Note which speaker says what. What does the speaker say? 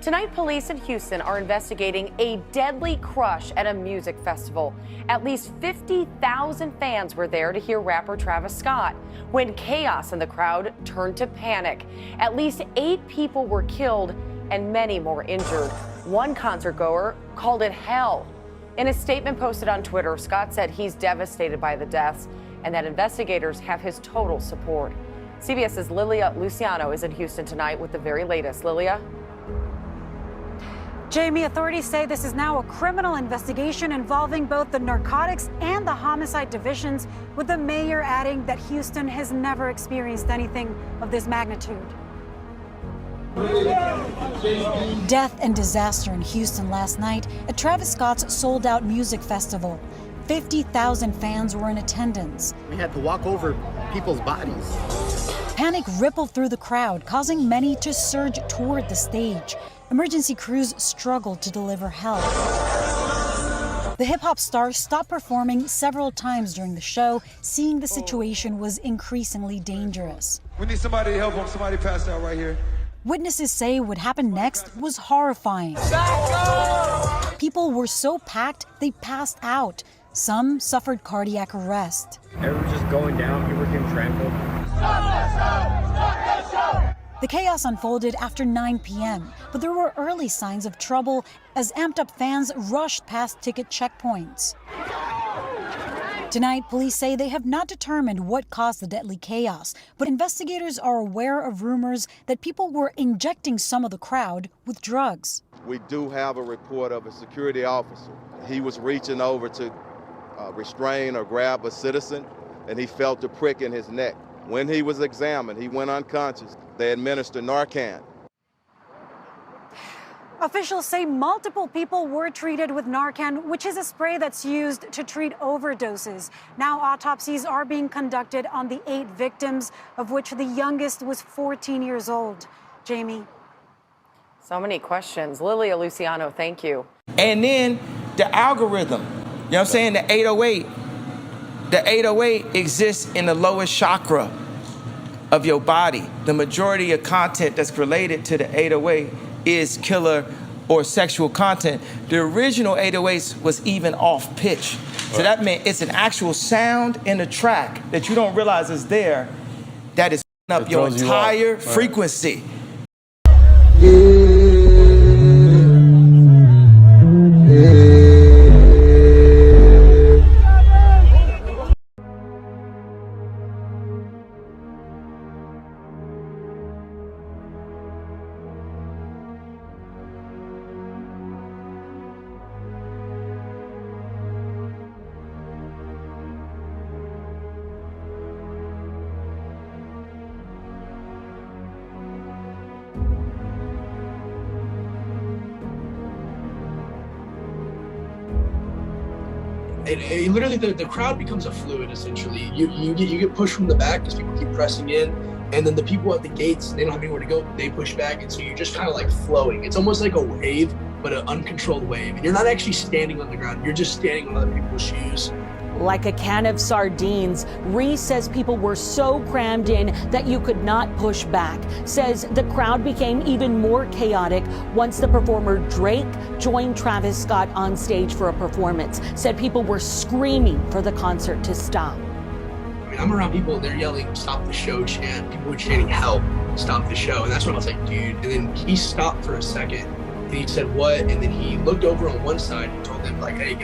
Speaker 1: Tonight, police in Houston are investigating a deadly crush at a music festival. At least 50,000 fans were there to hear rapper Travis Scott when chaos in the crowd turned to panic. At least 8 people were killed and many more injured. One concert goer called it hell. In a statement posted on Twitter, Scott said he's devastated by the deaths and that investigators have his total support. CBS's Lilia Luciano is in Houston tonight with the very latest. Lilia?
Speaker 2: Jamie, authorities say this is now a criminal investigation involving both the narcotics and the homicide divisions, with the mayor adding that Houston has never experienced anything of this magnitude. Death and disaster in Houston last night at Travis Scott's sold-out music festival. 50,000 fans were in attendance.
Speaker 3: We had to walk over people's bodies.
Speaker 2: Panic rippled through the crowd, causing many to surge toward the stage. Emergency crews struggled to deliver help. The hip-hop star stopped performing several times during the show, seeing the situation was increasingly dangerous.
Speaker 4: We need somebody to help him. Somebody passed out right here.
Speaker 2: Witnesses say what happened next was horrifying. People were so packed they passed out. Some suffered cardiac arrest.
Speaker 3: Everyone was just going down, people were getting trampled.
Speaker 2: The chaos unfolded after 9 p.m., but there were early signs of trouble as amped-up fans rushed past ticket checkpoints. Tonight, police say they have not determined what caused the deadly chaos, but investigators are aware of rumors that people were injecting some of the crowd with drugs.
Speaker 5: We do have a report of a security officer. He was reaching over to restrain or grab a citizen, and he felt a prick in his neck. When he was examined, he went unconscious. They administered Narcan.
Speaker 2: Officials say multiple people were treated with Narcan, which is a spray that's used to treat overdoses. Now autopsies are being conducted on the 8 victims, of which the youngest was 14 years old. Jamie.
Speaker 1: So many questions. Lilia Luciano, thank you.
Speaker 6: And then the algorithm, you know what I'm saying, the 808. The 808 exists in the lowest chakra of your body. The majority of content that's related to the 808 is killer or sexual content. The original 808s was even off pitch. So that meant it's an actual sound in the track that you don't realize is there that is up your entire frequency.
Speaker 7: Literally, the crowd becomes a fluid, essentially. You get pushed from the back because people keep pressing in, and then the people at the gates, they don't have anywhere to go, they push back, and so you're just kind of like flowing. It's almost like a wave, but an uncontrolled wave. And you're not actually standing on the ground, you're just standing on other people's shoes.
Speaker 8: Like a can of sardines, Reese says people were so crammed in that you could not push back. Says the crowd became even more chaotic once the performer Drake joined Travis Scott on stage for a performance. Said people were screaming for the concert to stop.
Speaker 7: I mean, I'm around people, they're yelling, "Stop the show," chant. People were chanting, "Help, stop the show." And that's when I was like, dude. And then he stopped for a second, and he said, "What?" And then he looked over on one side and told them, like, "Hey, get